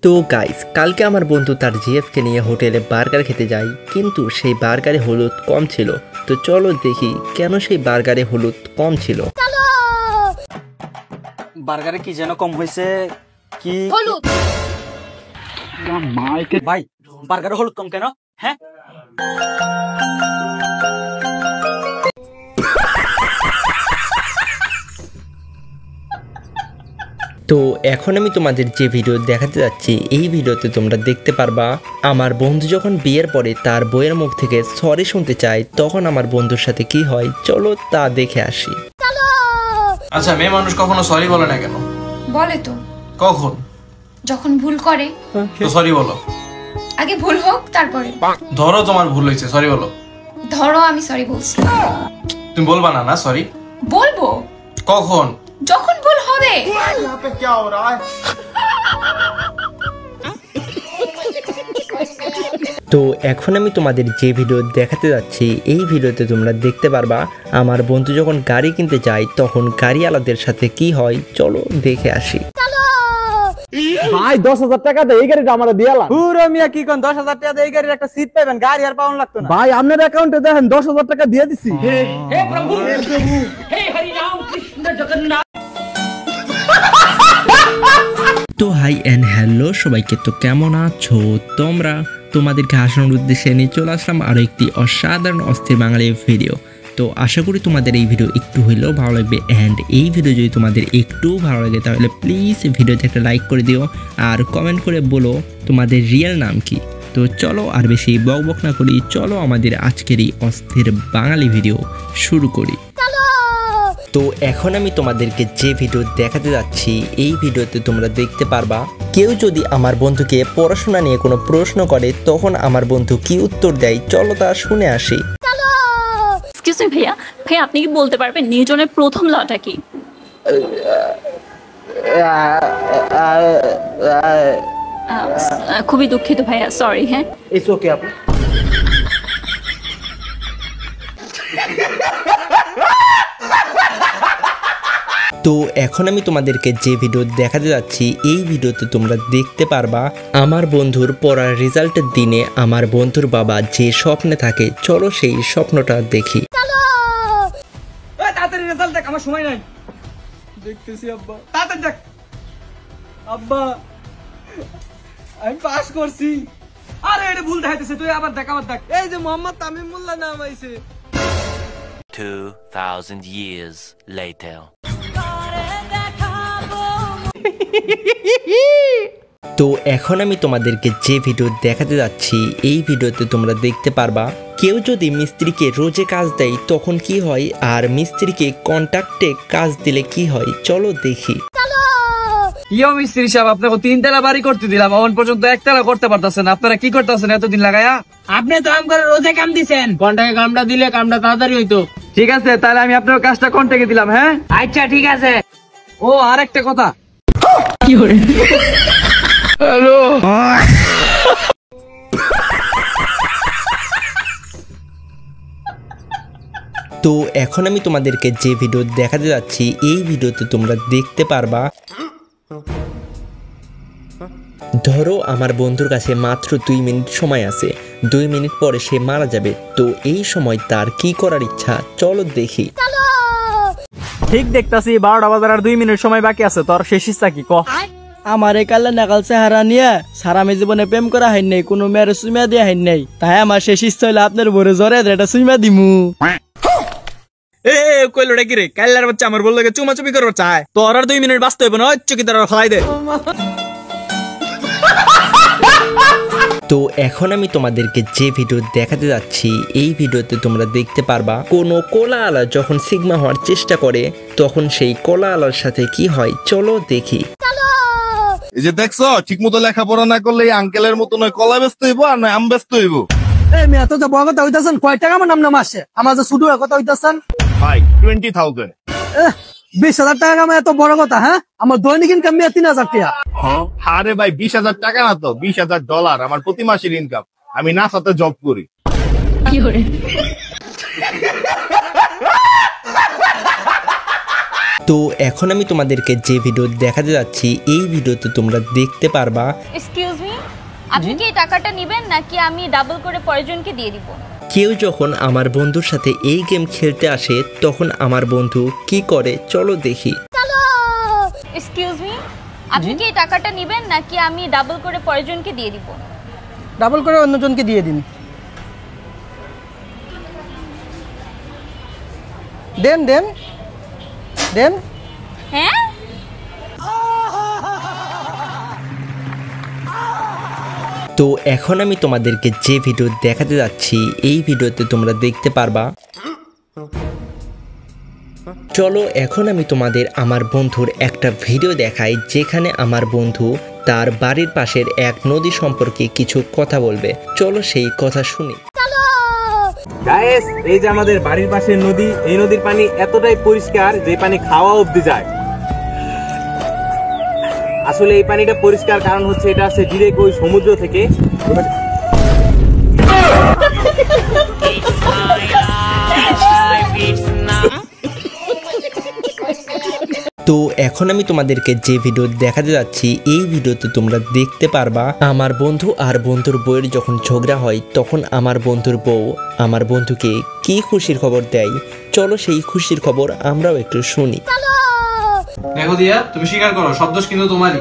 তো গাইস, কালকে আমার বন্ধু তার জিএফকে নিয়ে হোটেলে বার্গার খেতে যায়, কিন্তু সেই বার্গারে হলুদ কম ছিল। তো চলো দেখি কেন সেই বার্গারে হলুদ কম ছিল। বার্গারে কি যেন কম হয়েছে, কি হলুদ? ভাই বার্গারে হলুদ কম কেন? হ্যাঁ, তো এখন আমি তোমাদের যে ভিডিও দেখাতে যাচ্ছি, এই ভিডিওতে তোমরা দেখতে পারবা আমার বন্ধু যখন বিয়ের পরে তার বইয়ের মুখ থেকে সরি শুনতে চায়, তখন আমার বন্ধুর সাথে কি হয় চলো তা দেখে আসি। আচ্ছা, মেয়ে মানুষ কখনো সরি বলে না কেন? বলে তো, কখন? যখন ভুল করে। তো সরি বলো। আগে ভুল হোক তারপরে। ধরো তোমার ভুল হয়েছে, সরি বলো। ধরো আমি সরি বলছি। তুমি বলবা না না সরি? বলবো। কখন? যখন ভুল হবে। তো এখন আমি তোমাদের যে ভিডিও দেখাতে যাচ্ছি, এই ভিডিওতে তোমরা দেখতে পারবা আমার বন্ধু যখন গাড়ি কিনতে যায় তখন গাড়িওয়ালাদের সাথে কি হয় চলো দেখে আসি। ভাই 10,000 টাকা দিয়ে এই গাড়িটা আমরা দিয়ালাম। পুরো মিয়া কি কোন 10,000 টাকা দিয়ে এই গাড়ির একটা সিট পাবেন, গাড়ি আর পাউন লাগতো না। ভাই আপনার অ্যাকাউন্টে দেখেন 10,000 টাকা দিয়ে দিছি। হে প্রভু, হে হরি রাম কৃষ্ণ জগন্নাথ। তো হাই এন্ড হ্যালো সবাইকে, তো কেমন আছো তোমরা? তোমাদেরকে হাসানোর উদ্দেশ্যে নিয়ে চলে আসলাম আরও একটি অসাধারণ অস্থির বাঙালি ভিডিও। তো আশা করি তোমাদের এই ভিডিও একটু হইলেও ভালো লাগবে, অ্যান্ড এই ভিডিও যদি তোমাদের একটু ভালো লাগে তাহলে প্লিজ ভিডিওতে একটা লাইক করে দিও আর কমেন্ট করে বলো তোমাদের রিয়েল নাম কি। তো চলো আর বেশি বক বক না করি, চলো আমাদের আজকের এই অস্থির বাঙালি ভিডিও শুরু করি। তো এখন আমি তোমাদেরকে যে ভিডিও দেখাতে যাচ্ছি, এই ভিডিওতে তোমরা দেখতে পারবা কেউ যদি আমার বন্ধুকে পড়াশোনা নিয়ে কোনো প্রশ্ন করে তখন আমার বন্ধু কি উত্তর দেয়, চলো তা শুনে আসি। এক্সকিউজ মি ভাইয়া, ভাইয়া আপনি কি বলতে পারবেন নিউটনের প্রথম লটা কি? খুবই দুঃখিত ভাইয়া, সরি। হ্যাঁ, ইটস ওকে আপু। তো এখন আমি তোমাদেরকে যে ভিডিও দেখাতে যাচ্ছি, এই ভিডিওতে তোমরা দেখতে পারবা আমার বন্ধুর পড়ার রেজাল্টের দিনে আমার বন্ধুর বাবা যে স্বপ্নে থাকে, চলো সেই স্বপ্নটা দেখি। তাড়াতাড়ি রেজাল্ট দেখ, আমার সময় নাই। দেখতেছি আব্বা, তাড়াতাড়ি দেখ। আব্বা আমি পাস করছি। আরে এটা ভুল দেখাইতেছে, তুই আবার দেখ, আবার দেখ। এই যে মোহাম্মদ তামিম মোল্লা নাম আইছে। 2000 years later. তো এখন আমি তোমাদেরকে যে ভিডিও দেখাতে যাচ্ছি, এই ভিডিওতে তোমরা দেখতে পারবা কেউ যদি মিস্ত্রিকে রোজে কাজ দেয় তখন কি হয়, আর মিস্ত্রিকে কন্ট্রাক্টে কাজ দিলে কি হয় চলো দেখি। ইয়ো মিস্ত্রি সাহেব, আপনাকে 3 তলা বাড়ি করতে দিলাম, এখন পর্যন্ত 1 তলা করতে পারতেছেন। আপনারা কি করতেছেন এতদিন লাগায়া? আপনি তো আম করে রোজে কাম দিছেন, কন্ট্রাক্টে কামটা দিলে কামটা তাড়াতাড়ি হইতো। ঠিক আছে, তাহলে আমি আপনার কাজটা কন্ট্রাক্টে দিলাম। হ্যাঁ আচ্ছা ঠিক আছে। ও আরেকটা কথা, কি করে হ্যালো, তো এখন আমি তোমাদেরকে যে ভিডিও দেখাতে যাচ্ছি, এই ভিডিওতে তোমরা দেখতে পারবা ধরো আমার বন্ধুর কাছে মাত্র 2 মিনিট সময় আছে, 2 মিনিট পরে সে মারা যাবে। তো এই সময় তার কি করার ইচ্ছা চলো দেখি। ঠিক দেখতাছি 12টা বাজার আর 2 মিনিট সময় বাকি আছে, তোর শেষ ইচ্ছা কি কহ? আমার এই কালে নাগাল চেহারা নিয়ে সারা আমি জীবনে প্রেম করা হয় নাই, কোনো মেয়ের সুইমা দিয়া হয় নাই, তাই আমার শেষ ইচ্ছা হইলে আপনার ভরে জ্বরে এটা সুইমা দিমু। এ কইলোটা কি রে, কাল্লার বাচ্চা আমার বললো চুমাচুমি করবো চায়, তোর আর 2 মিনিট বাঁচতে হইব না, চকি তার ফলাই দে। তো এখন আমি তোমাদেরকে যে ভিডিও দেখাতে যাচ্ছি, এই ভিডিওতে তোমরা দেখতে পারবা কোনো কোলা আলা যখন সিগমা হওয়ার চেষ্টা করে তখন সেই কোলা আলার সাথে কি হয় চলো দেখি। এই যে দেখছো, ঠিক মতো লেখাপড়া না করলে আঙ্কেলের মতো নয় কলা ব্যস্ত হইব আর নয় আম ব্যস্ত হইব। এই মেয়ে তো বড় কথা হইতাছেন, কয় টাকা আমার নাম আসে, আমার যে শুধু কথা হইতাছেন ভাই 20,000। 20,000 টাকা আমার এত বড় কথা? হ্যাঁ, আমার দৈনিক ইনকাম 3,000 টাকা। আরে ভাই 20,000 টাকা না তো, $20,000 আমার প্রতি মাসের ইনকাম। আমি নাসাতে জব করি। কি করে? তো এখন আমি তোমাদেরকে যে ভিডিও দেখাতে যাচ্ছি এই ভিডিওতে তোমরা দেখতে পারবা এক্সকিউজ মি, আপনি কি এই টাকাটা নেবেন নাকি আমি ডাবল করে পরেরজনকে দিয়ে দিব? কেউ যখন আমার বন্ধুর সাথে এই গেম খেলতে আসে তখন আমার বন্ধু কি করে চলো দেখি। এক্সকিউজ মি, আপনি কি এই টাকাটা নেবেন নাকি আমি ডাবল করে পরেরজনকে দিয়ে দিব? ডাবল করে অন্যজনকে দিয়ে দিন। দেন দেন দেন। হ্যাঁ, তো এখন আমি তোমাদেরকে যে ভিডিও দেখাতে যাচ্ছি এই ভিডিওতে তোমরা দেখতে পারবা। চলো এখন আমি তোমাদের আমার বন্ধুর একটা ভিডিও দেখাই যেখানে আমার বন্ধু তার বাড়ির পাশের এক নদী সম্পর্কে কিছু কথা বলবে। চলো সেই কথা শুনি। গাইস, এই যে আমাদের বাড়ির পাশের নদী, এই নদীর পানি এতটাই পরিষ্কার যে পানি খাওয়া অবধি যায়। আসলে এই পানিটা পরিষ্কার কারণ হচ্ছে এটা আছে ডিরেক্ট ওই সমুদ্র থেকে। তো এখন আমি তোমাদেরকে যে ভিডিও দেখাতে যাচ্ছি এই ভিডিওতে তোমরা দেখতে পারবা আমার বন্ধু আর বন্ধুর বউয়ের যখন ঝগড়া হয় তখন আমার বন্ধুর বউ আমার বন্ধুকে কি খুশির খবর দেয়। চলো সেই খুশির খবর আমরাও একটু শুনি। দেখো দিয়া, তুমি স্বীকার করো সব দোষ কিন্তু তোমারই।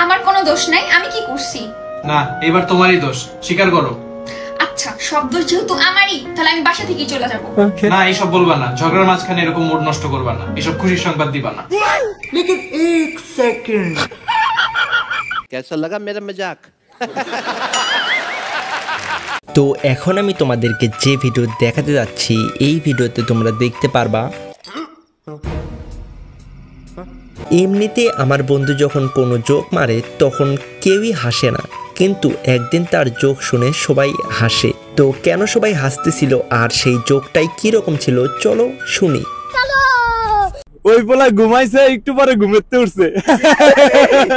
আমার কোনো দোষ নাই, আমি কি করছি? না, এবার তোমারই দোষ, স্বীকার করো। আচ্ছা, সব দোষ যেহেতু আমারই, তাহলে আমি বাসা থেকেই চলে যাবো। না, এইসব বলবা না, ঝগড়ার মাঝখানে এরকম মুড নষ্ট করবা না, এসব খুশির সংবাদ দিবা না। কেসা লাগা মেরা মজাক। তো এখন আমি তোমাদেরকে যে ভিডিও দেখাতে যাচ্ছি এই ভিডিওতে তোমরা দেখতে পারবা এমনিতে আমার বন্ধু যখন কোনো জোক মারে তখন কেউই হাসে না, কিন্তু একদিন তার জোক শুনে সবাই হাসে। তো কেন সবাই হাসতেছিল আর সেই জোকটাই কি রকম ছিল চলো শুনি। ওই পোলা ঘুমাইছে, একটু পরে ঘুমেতে উঠছে।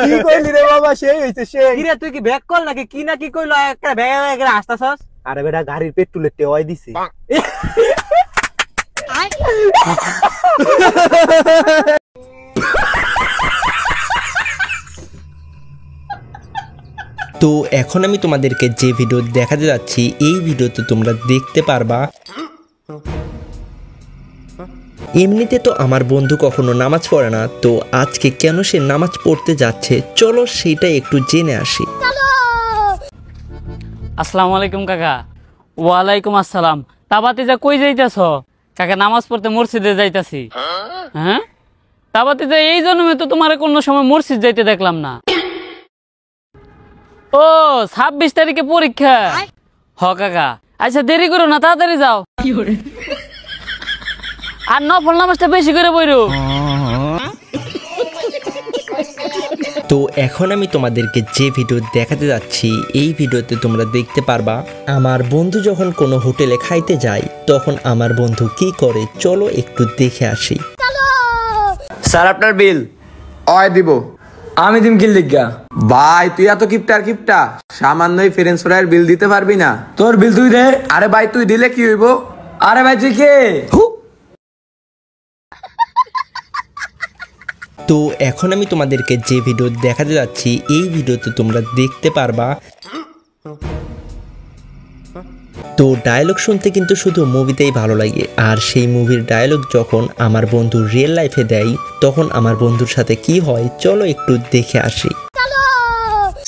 কি কইলি রে বাবা? সেই হইছে সেই। কি রে, তুই কি ব্যাক কল নাকি কি না কি কইলো? একটা ব্যাগ একটা আসতাছস। আরে বেটা গাড়ির পেট্রোলের টেওয়াই দিছে। তো এখন আমি তোমাদেরকে যে ভিডিও দেখাতে যাচ্ছি এই ভিডিওতে তোমরা দেখতে পারবা এমনিতে তো আমার বন্ধু কখনো নামাজ পড়ে না, তো আজকে কেন সে নামাজ পড়তে যাচ্ছে চলো সেটা একটু জেনে আসি। আসসালামু আলাইকুম কাকা। ওয়ালাইকুম আসসালাম। তাবাতে যা কই যাইতাছ? কাকা নামাজ পড়তে মসজিদে যাইতাছি। হ্যাঁ, তাবাতে যা এই জন্মে তো তোমার কোনো সময় মসজিদ যাইতে দেখলাম না। ও 26 তারিখে পরীক্ষা? হ কাকা। আচ্ছা দেরি করো না, তাড়াতাড়ি যাও। আর নফল নামাজটা বেশি করে পড়ো। তো এখন আমি তোমাদেরকে যে ভিডিও দেখাতে যাচ্ছি এই ভিডিওতে তোমরা দেখতে পারবা আমার বন্ধু যখন কোনো হোটেলে খাইতে যায় তখন আমার বন্ধু কি করে চলো একটু দেখে আসি। স্যার আপনার বিল। অয় দিব। আমি দিম কি লিখা? ভাই তুই এত কিপটা সামান্যই ফ্রেঞ্চ ফ্রাইয়ের বিল দিতে পারবি না? তোর বিল তুই দে। আরে ভাই তুই দিলে কি হইব? আরে ভাই তুই কে? তো এখন আমি তোমাদেরকে যে ভিডিও দেখাতে যাচ্ছি এই ভিডিওতে তোমরা দেখতে পারবা তো ডায়লগ শুনতে কিন্তু শুধু মুভিতেই ভালো লাগে, আর সেই মুভির ডায়লগ যখন আমার বন্ধু রিয়েল লাইফে দেয় তখন আমার বন্ধুর সাথে কি হয় চলো একটু দেখে আসি।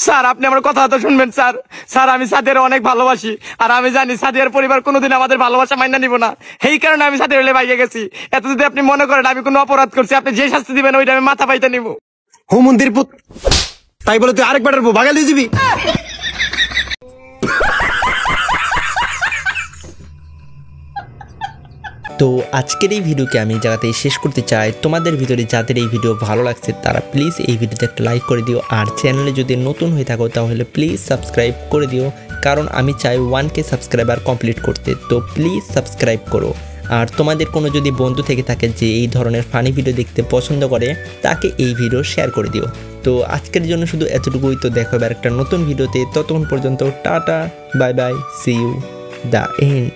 স্যার আপনি আমার কথা তো শুনবেন স্যার। স্যার আমি সাদিয়ার অনেক ভালোবাসি, আর আমি জানি সাদিয়ার পরিবার কোনোদিন আমাদের ভালোবাসা মাইনা নিব না। এই কারণে আমি সাদিয়ার হলে বাইকে গেছি। এত যদি আপনি মনে করেন আমি কোনো অপরাধ করছি, আপনি যে শাস্তি দিবেন ওইটা আমি মাথা পাইতে নিব। হুমন্দির পুত তাই বলে তুই আরেকবার ভাগাল দিয়ে দিবি? তো আজকের এই ভিডিওকে আমি এই জায়গাতেই শেষ করতে চাই। তোমাদের ভিতরে যাদের এই ভিডিও ভালো লাগছে তারা প্লিজ এই ভিডিওতে একটা লাইক করে দিও, আর চ্যানেলে যদি নতুন হয়ে থাকো তাহলে প্লিজ সাবস্ক্রাইব করে দিও, কারণ আমি চাই 1K সাবস্ক্রাইবার কমপ্লিট করতে। তো প্লিজ সাবস্ক্রাইব করো। আর তোমাদের কোনো যদি বন্ধু থেকে থাকে যে এই ধরনের ফানি ভিডিও দেখতে পছন্দ করে তাকে এই ভিডিও শেয়ার করে দিও। তো আজকের জন্য শুধু এতটুকুই। তো দেখো এবার একটা নতুন ভিডিওতে, ততক্ষণ পর্যন্ত tata bye bye, see you the and.